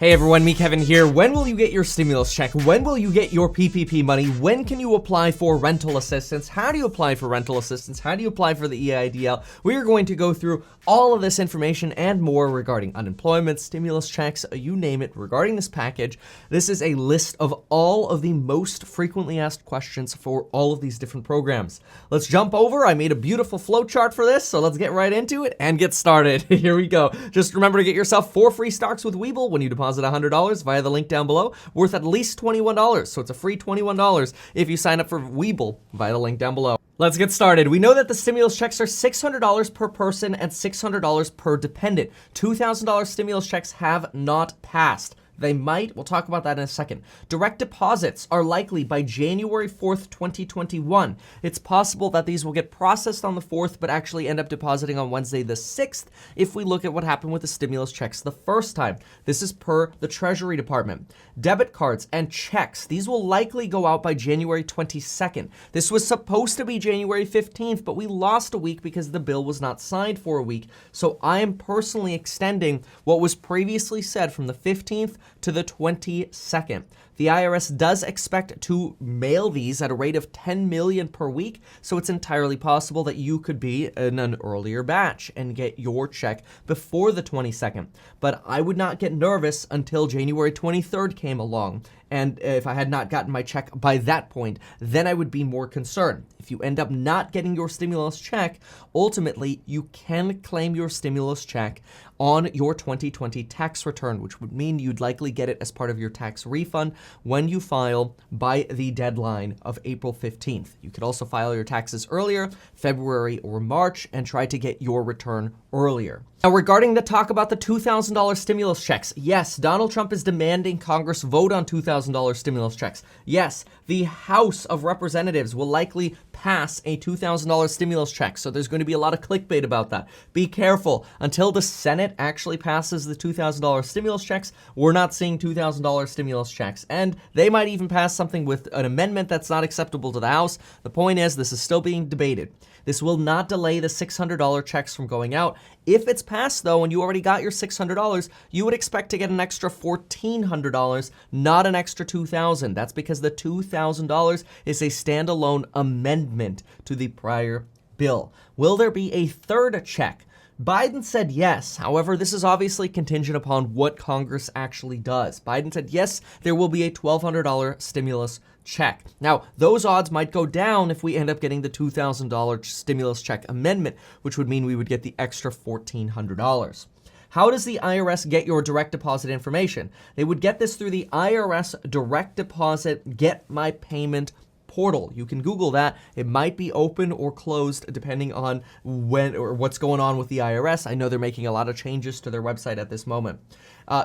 Hey everyone, me Kevin here. When will you get your stimulus check? When will you get your PPP money? When can you apply for rental assistance? How do you apply for rental assistance? How do you apply for the EIDL? We are going to go through all of this information and more regarding unemployment, stimulus checks, you name it, regarding this package. This is a list of all of the most frequently asked questions for all of these different programs. Let's jump over. I made a beautiful flowchart for this, so let's get right into it and get started. Here we go. Just remember to get yourself 4 free stocks with Webull when you deposit $100 via the link down below, worth at least $21. So it's a free $21 if you sign up for Webull via the link down below. Let's get started. We know that the stimulus checks are $600 per person and $600 per dependent. $2,000 stimulus checks have not passed. They might. We'll talk about that in a second. Direct deposits are likely by January 4th, 2021. It's possible that these will get processed on the 4th, but actually end up depositing on Wednesday the 6th if we look at what happened with the stimulus checks the first time. This is per the Treasury Department. Debit cards and checks, these will likely go out by January 22nd. This was supposed to be January 15th, but we lost a week because the bill was not signed for a week. So I am personally extending what was previously said from the 15th to the 22nd. The IRS does expect to mail these at a rate of 10 million per week, so it's entirely possible that you could be in an earlier batch and get your check before the 22nd. But I would not get nervous until January 23rd came along. And if I had not gotten my check by that point, then I would be more concerned. If you end up not getting your stimulus check, ultimately you can claim your stimulus check on your 2020 tax return, which would mean you'd likely get it as part of your tax refund when you file by the deadline of April 15th. You could also file your taxes earlier, February or March, and try to get your return earlier. Now, regarding the talk about the $2,000 stimulus checks, yes, Donald Trump is demanding Congress vote on $2,000 stimulus checks. Yes, the House of Representatives will likely pass a $2,000 stimulus check, so there's going to be a lot of clickbait about that. Be careful. Until the Senate actually passes the $2,000 stimulus checks, we're not seeing $2,000 stimulus checks, and they might even pass something with an amendment that's not acceptable to the House. The point is, this is still being debated. This will not delay the $600 checks from going out. If it's passed, though, and you already got your $600, you would expect to get an extra $1,400, not an extra $2,000. That's because the $2,000 is a standalone amendment to the prior bill. Will there be a third check? Biden said yes. However, this is obviously contingent upon what Congress actually does. Biden said yes, there will be a $1,200 stimulus check. Now, those odds might go down if we end up getting the $2,000 stimulus check amendment, which would mean we would get the extra $1,400. How does the IRS get your direct deposit information? They would get this through the IRS Direct Deposit Get My Payment portal. You can Google that. It might be open or closed depending on when or what's going on with the IRS. I know they're making a lot of changes to their website at this moment.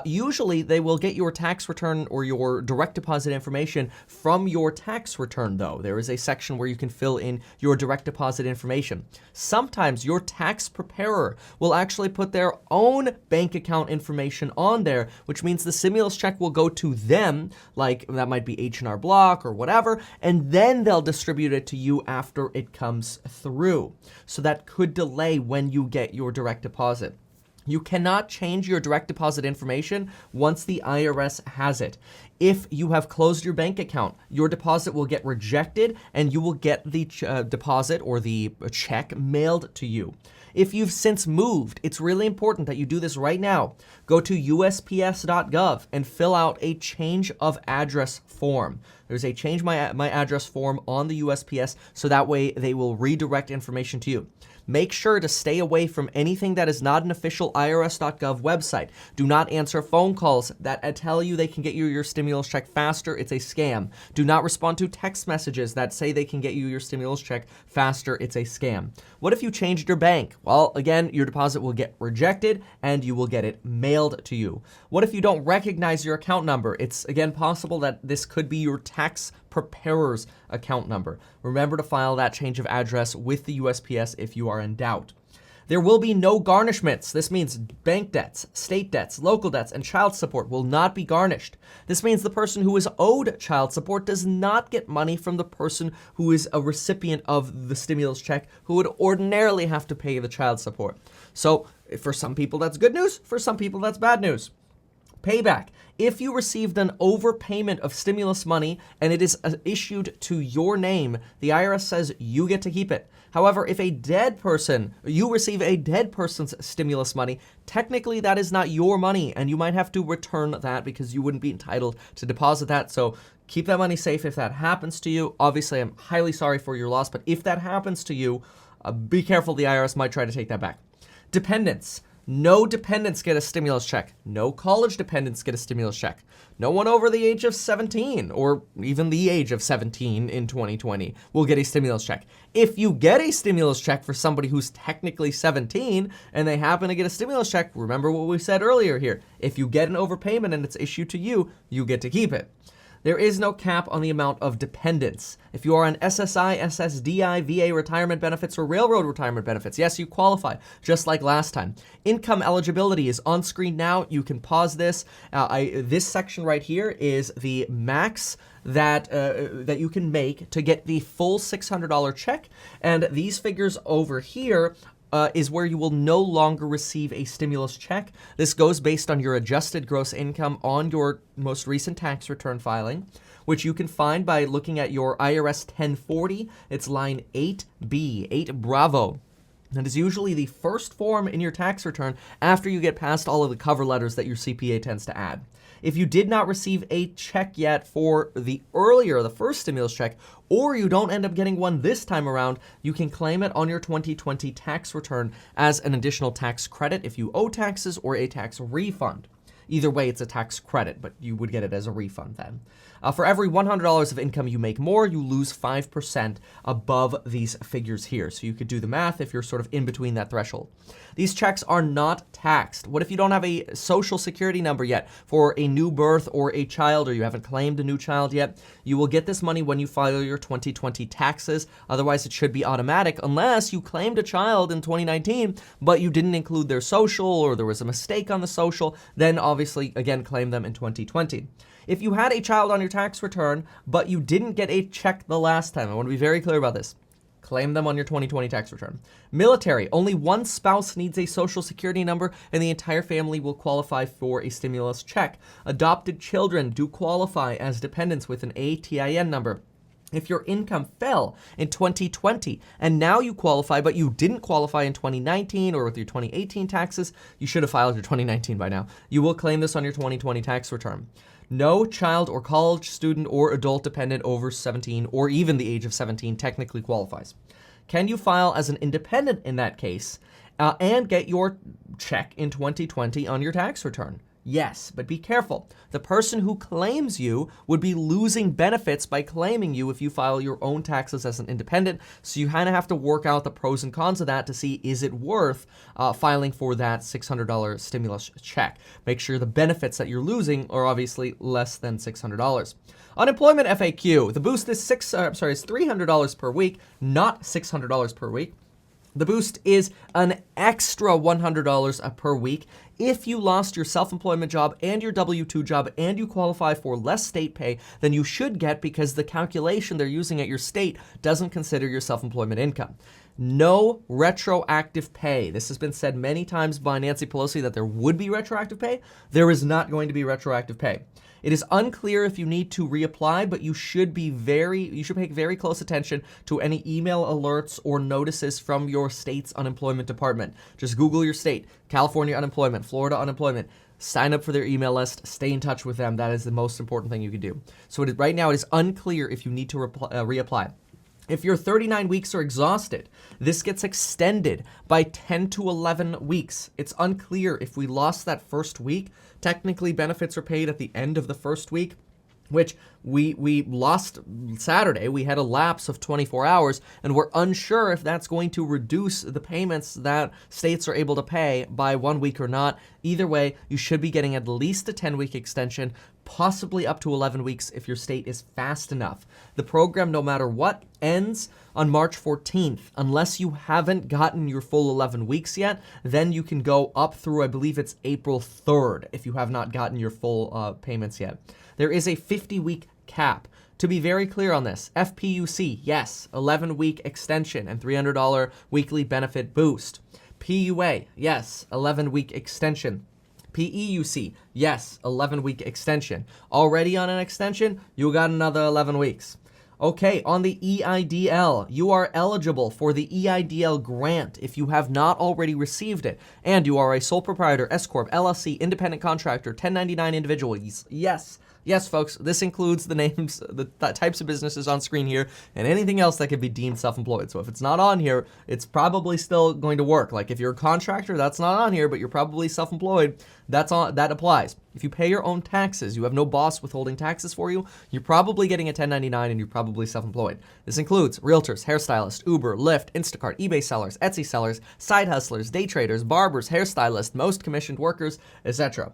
Usually they will get your tax return or your direct deposit information from your tax return, though. There is a section where you can fill in your direct deposit information. Sometimes your tax preparer will actually put their own bank account information on there, which means the stimulus check will go to them, like that might be H&R Block or whatever, and then they'll distribute it to you after it comes through. So that could delay when you get your direct deposit. You cannot change your direct deposit information once the IRS has it. If you have closed your bank account, your deposit will get rejected and you will get the deposit or the check mailed to you. If you've since moved, it's really important that you do this right now. Go to USPS.gov and fill out a change of address form. There's a change my address form on the USPS, so that way they will redirect information to you. Make sure to stay away from anything that is not an official IRS.gov website. Do not answer phone calls that tell you they can get you your stimulus check faster. It's a scam. Do not respond to text messages that say they can get you your stimulus check faster. It's a scam. What if you changed your bank? Well, again, your deposit will get rejected and you will get it mailed to you. What if you don't recognize your account number? It's, again, possible that this could be your tax preparer's account number. Remember to file that change of address with the USPS if you are in doubt. There will be no garnishments. This means bank debts, state debts, local debts, and child support will not be garnished. This means the person who is owed child support does not get money from the person who is a recipient of the stimulus check, who would ordinarily have to pay the child support. So for some people, that's good news. For some people, that's bad news. Payback. If you received an overpayment of stimulus money and it is issued to your name, the IRS says you get to keep it. However, if you receive a dead person's stimulus money, technically that is not your money and you might have to return that because you wouldn't be entitled to deposit that. So keep that money safe if that happens to you. Obviously, I'm highly sorry for your loss, but if that happens to you, be careful, the IRS might try to take that back. Dependents. No dependents get a stimulus check. No college dependents get a stimulus check. No one over the age of 17 or even the age of 17 in 2020 will get a stimulus check. If you get a stimulus check for somebody who's technically 17 and they happen to get a stimulus check, remember what we said earlier here. If you get an overpayment and it's issued to you, you get to keep it. There is no cap on the amount of dependents. If you are on SSI, SSDI, VA retirement benefits, or railroad retirement benefits, yes, you qualify, just like last time. Income eligibility is on screen now. You can pause this. This section right here is the max that you can make to get the full $600 check. And these figures over here is where you will no longer receive a stimulus check. This goes based on your adjusted gross income on your most recent tax return filing, which you can find by looking at your IRS 1040. It's line 8B, 8 Bravo. That is usually the first form in your tax return after you get past all of the cover letters that your CPA tends to add. If you did not receive a check yet for the first stimulus check, or you don't end up getting one this time around, you can claim it on your 2020 tax return as an additional tax credit if you owe taxes or a tax refund. Either way, it's a tax credit, but you would get it as a refund then. For every $100 of income you make more, you lose 5% above these figures here. So you could do the math if you're sort of in between that threshold. These checks are not taxed. What if you don't have a social security number yet for a new birth or a child, or you haven't claimed a new child yet? You will get this money when you file your 2020 taxes. Otherwise, it should be automatic unless you claimed a child in 2019, but you didn't include their social or there was a mistake on the social. Then obviously, again, claim them in 2020. If you had a child on your tax return, but you didn't get a check the last time, I want to be very clear about this. Claim them on your 2020 tax return. Military, only one spouse needs a social security number and the entire family will qualify for a stimulus check. Adopted children do qualify as dependents with an ATIN number. If your income fell in 2020 and now you qualify, but you didn't qualify in 2019 or with your 2018 taxes, you should have filed your 2019 by now. You will claim this on your 2020 tax return. No child or college student or adult dependent over 17 or even the age of 17 technically qualifies. Can you file as an independent in that case and get your check in 2020 on your tax return? Yes, but be careful. The person who claims you would be losing benefits by claiming you if you file your own taxes as an independent. So you kind of have to work out the pros and cons of that to see, is it worth filing for that $600 stimulus check? Make sure the benefits that you're losing are obviously less than $600. Unemployment FAQ. The boost is $300 per week, not $600 per week. The boost is an extra $100 per week. If you lost your self-employment job and your W-2 job and you qualify for less state pay than you should get because the calculation they're using at your state doesn't consider your self-employment income. No retroactive pay. This has been said many times by Nancy Pelosi that there would be retroactive pay. There is not going to be retroactive pay. It is unclear if you need to reapply, but you should pay very close attention to any email alerts or notices from your state's unemployment department. Just Google your state, California unemployment, Florida unemployment. Sign up for their email list, stay in touch with them. That is the most important thing you can do. So right now it is unclear if you need to reapply. If your 39 weeks are exhausted, this gets extended by 10 to 11 weeks. It's unclear if we lost that first week. Technically, benefits are paid at the end of the first week, which we lost Saturday. We had a lapse of 24 hours, and we're unsure if that's going to reduce the payments that states are able to pay by 1 week or not. Either way, you should be getting at least a 10-week extension, possibly up to 11 weeks if your state is fast enough. The program, no matter what, ends on March 14th. Unless you haven't gotten your full 11 weeks yet, then you can go up through, I believe it's April 3rd, if you have not gotten your full payments yet. There is a 50-week cap. To be very clear on this, FPUC, yes, 11-week extension and $300 weekly benefit boost. PUA, yes, 11-week extension. PEUC, yes, 11-week extension. Already on an extension, you got another 11 weeks. Okay, on the EIDL, you are eligible for the EIDL grant if you have not already received it, and you are a sole proprietor, S Corp, LLC, independent contractor, 1099 individual. Yes, folks, this includes the names, the types of businesses on screen here, and anything else that could be deemed self-employed. So if it's not on here, it's probably still going to work. Like if you're a contractor, that's not on here, but you're probably self-employed, that applies. If you pay your own taxes, you have no boss withholding taxes for you, you're probably getting a 1099 and you're probably self-employed. This includes realtors, hairstylists, Uber, Lyft, Instacart, eBay sellers, Etsy sellers, side hustlers, day traders, barbers, hairstylists, most commissioned workers, etc.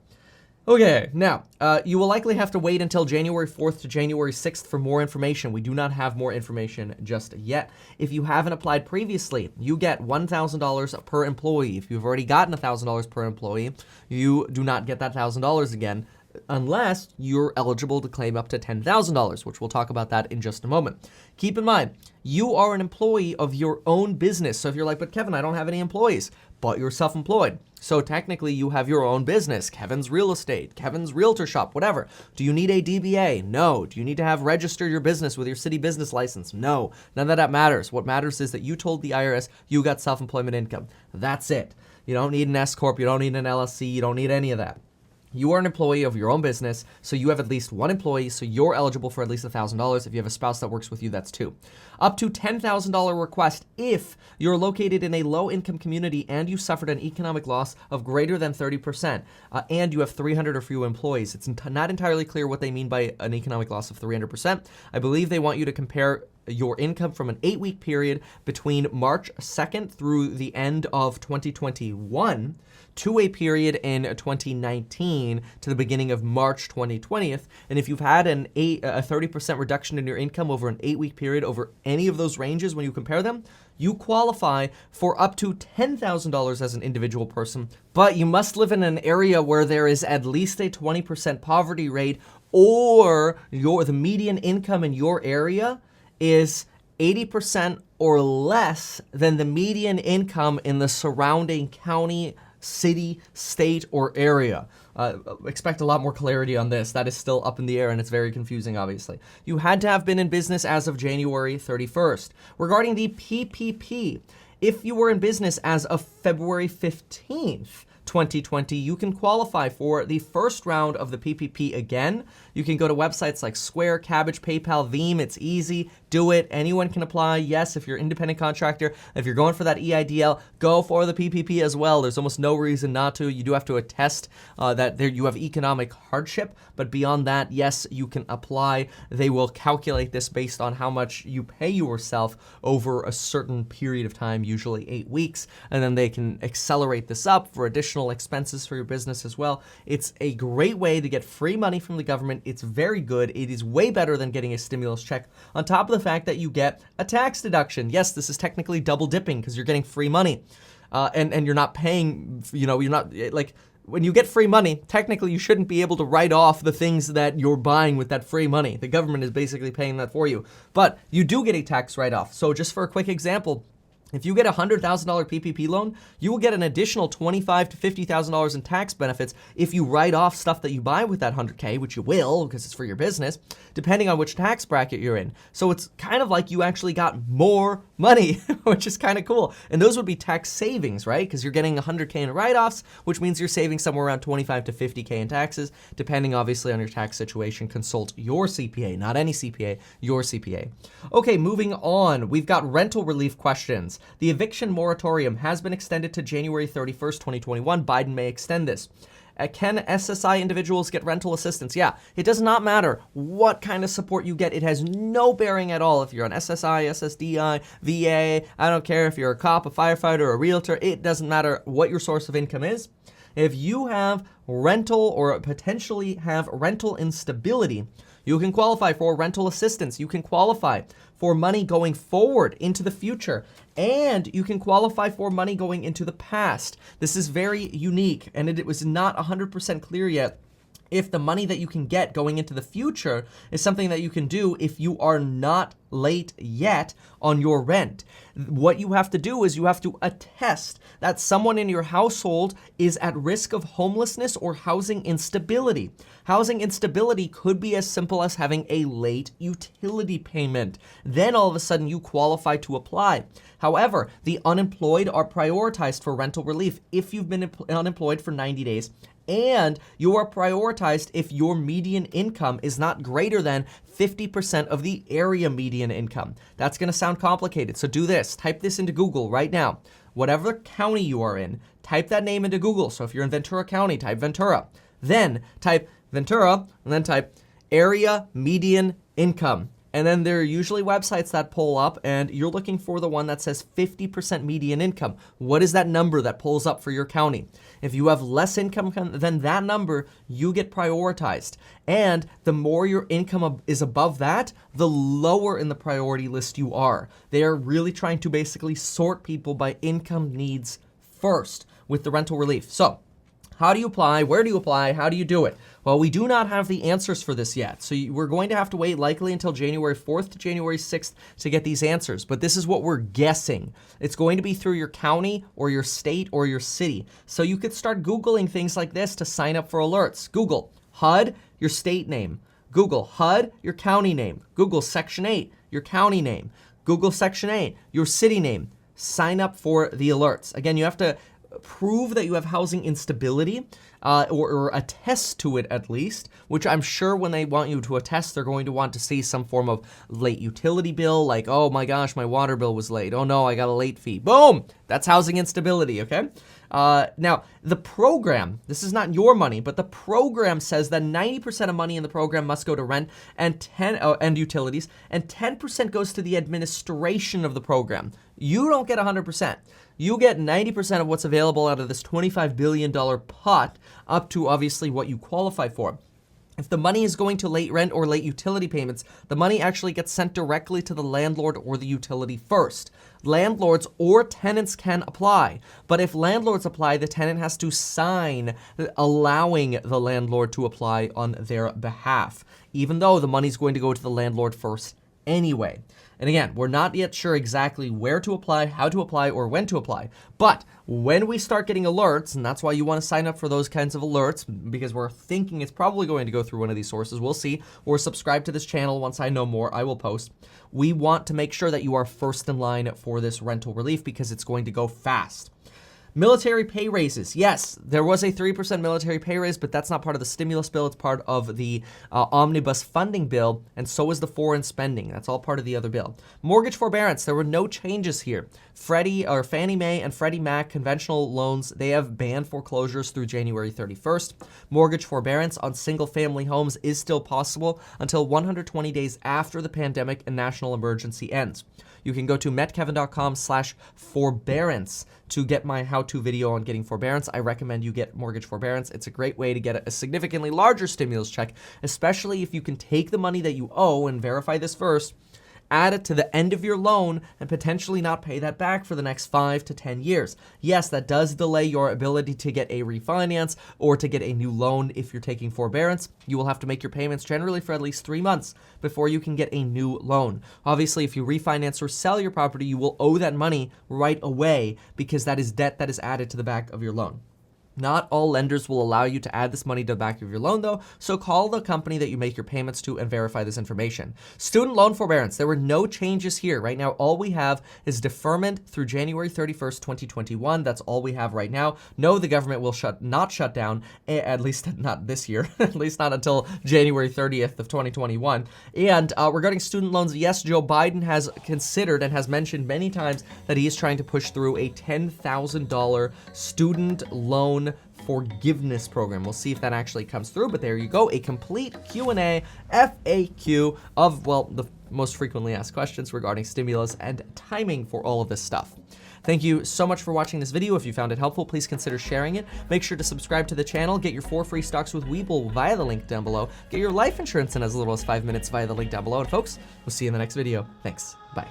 Okay, now, you will likely have to wait until January 4th to January 6th for more information. We do not have more information just yet. If you haven't applied previously, you get $1,000 per employee. If you've already gotten $1,000 per employee, you do not get that $1,000 again unless you're eligible to claim up to $10,000, which we'll talk about that in just a moment. Keep in mind, you are an employee of your own business. So if you're like, but Kevin, I don't have any employees, but you're self-employed. So technically you have your own business, Kevin's Real Estate, Kevin's Realtor Shop, whatever. Do you need a DBA? No. Do you need to have registered your business with your city business license? No. None of that matters. What matters is that you told the IRS you got self-employment income. That's it. You don't need an S Corp, you don't need an LLC, you don't need any of that. You are an employee of your own business, so you have at least one employee, so you're eligible for at least $1,000. If you have a spouse that works with you, that's two. Up to $10,000 request if you're located in a low-income community and you suffered an economic loss of greater than 30%, and you have 300 or fewer employees. It's not entirely clear what they mean by an economic loss of 300%. I believe they want you to compare your income from an 8-week period between March 2nd through the end of 2021 to a period in 2019 to the beginning of March 2020. And if you've had a 30% reduction in your income over an 8-week period over any of those ranges when you compare them, you qualify for up to $10,000 as an individual person, but you must live in an area where there is at least a 20% poverty rate, or the median income in your area is 80% or less than the median income in the surrounding county, city, state, or area. Expect a lot more clarity on this. That is still up in the air and it's very confusing, obviously. You had to have been in business as of January 31st. Regarding the PPP, if you were in business as of February 15th, 2020, you can qualify for the first round of the PPP again. You can go to websites like Square, Cabbage, PayPal, Veeam. It's easy. Do it. Anyone can apply. Yes, if you're an independent contractor, if you're going for that EIDL, go for the PPP as well. There's almost no reason not to. You do have to attest that you have economic hardship, but beyond that, yes, you can apply. They will calculate this based on how much you pay yourself over a certain period of time, usually 8 weeks, and then they can accelerate this up for additional expenses for your business as well. It's a great way to get free money from the government. It's very good. It is way better than getting a stimulus check, on top of the fact that you get a tax deduction. Yes, this is technically double dipping because you're getting free money, and you're not paying, you're not, like, when you get free money, technically you shouldn't be able to write off the things that you're buying with that free money. The government is basically paying that for you, but you do get a tax write-off. So just for a quick example, if you get a $100,000 PPP loan, you will get an additional $25,000 to $50,000 in tax benefits if you write off stuff that you buy with that $100K, which you will because it's for your business, depending on which tax bracket you're in. So it's kind of like you actually got more money, which is kind of cool. And those would be tax savings, right? Because you're getting $100K in write-offs, which means you're saving somewhere around $25,000 to $50K in taxes, depending obviously on your tax situation. Consult your CPA, not any CPA, your CPA. Okay, moving on. We've got rental relief questions. The eviction moratorium has been extended to January 31st, 2021. Biden may extend this. Can SSI individuals get rental assistance? Yeah, it does not matter what kind of support you get. It has no bearing at all if you're on SSI, SSDI, VA. I don't care if you're a cop, a firefighter, a realtor. It doesn't matter what your source of income is. If you have rental or potentially have rental instability, you can qualify for rental assistance. You can qualify for money going forward into the future, and you can qualify for money going into the past. This is very unique, and it was not 100% clear yet if the money that you can get going into the future is something that you can do if you are not late yet on your rent. What you have to do is you have to attest that someone in your household is at risk of homelessness or housing instability. Housing instability could be as simple as having a late utility payment. Then all of a sudden you qualify to apply. However, the unemployed are prioritized for rental relief if you've been unemployed for 90 days. And you are prioritized if your median income is not greater than 50% of the area median income. That's going to sound complicated, so do this. Type this into Google right now. Whatever county you are in, type that name into Google. So if you're in Ventura County, type Ventura. Then type Ventura, and then type area median income. And then there are usually websites that pull up, and you're looking for the one that says 50% median income. What is that number that pulls up for your county? If you have less income than that number, you get prioritized. And the more your income is above that, the lower in the priority list you are. They are really trying to basically sort people by income needs first with the rental relief. So, how do you apply? Where do you apply? How do you do it? Well, we do not have the answers for this yet. So we're going to have to wait likely until January 4th to January 6th to get these answers. But this is what we're guessing. It's going to be through your county or your state or your city. So you could start Googling things like this to sign up for alerts. Google HUD, your state name. Google HUD, your county name. Google Section 8, your county name. Google Section 8, your city name. Sign up for the alerts. Again, you have to prove that you have housing instability or attest to it at least, which I'm sure when they want you to attest, they're going to want to see some form of late utility bill, like, oh my gosh, my water bill was late. Oh no, I got a late fee. Boom! That's housing instability, okay? Now, the program, this is not your money, but the program says that 90% of money in the program must go to rent and utilities, and 10% goes to the administration of the program. You don't get 100%. You get 90% of what's available out of this $25 billion pot, up to obviously what you qualify for. If the money is going to late rent or late utility payments, the money actually gets sent directly to the landlord or the utility first. Landlords or tenants can apply, but if landlords apply, the tenant has to sign allowing the landlord to apply on their behalf, even though the money's going to go to the landlord first anyway. And again, we're not yet sure exactly where to apply, how to apply, or when to apply. But when we start getting alerts, and that's why you want to sign up for those kinds of alerts, because we're thinking it's probably going to go through one of these sources. We'll see. Or subscribe to this channel. Once I know more, I will post. We want to make sure that you are first in line for this rental relief because it's going to go fast. Military pay raises. Yes, there was a 3% military pay raise, but that's not part of the stimulus bill. It's part of the omnibus funding bill, and so is the foreign spending. That's all part of the other bill. Mortgage forbearance. There were no changes here. Fannie Mae and Freddie Mac conventional loans, they have banned foreclosures through January 31st. Mortgage forbearance on single-family homes is still possible until 120 days after the pandemic and national emergency ends. You can go to metkevin.com/forbearance to get my how-to video on getting forbearance. I recommend you get mortgage forbearance. It's a great way to get a significantly larger stimulus check, especially if you can take the money that you owe and verify this first, add it to the end of your loan, and potentially not pay that back for the next 5 to 10 years. Yes, that does delay your ability to get a refinance or to get a new loan if you're taking forbearance. You will have to make your payments generally for at least 3 months before you can get a new loan. Obviously, if you refinance or sell your property, you will owe that money right away because that is debt that is added to the back of your loan. Not all lenders will allow you to add this money to the back of your loan, though, so call the company that you make your payments to and verify this information. Student loan forbearance. There were no changes here. Right now, all we have is deferment through January 31st, 2021. That's all we have right now. No, the government will not shut down, at least not this year, at least not until January 30th of 2021. And regarding student loans, yes, Joe Biden has considered and has mentioned many times that he is trying to push through a $10,000 student loan forgiveness program. We'll see if that actually comes through, but there you go, a complete Q&A FAQ of, well, the most frequently asked questions regarding stimulus and timing for all of this stuff. Thank you so much for watching this video. If you found it helpful, please consider sharing it. Make sure to subscribe to the channel. Get your 4 free stocks with Webull via the link down below. Get your life insurance in as little as 5 minutes via the link down below. And folks, we'll see you in the next video. Thanks. Bye.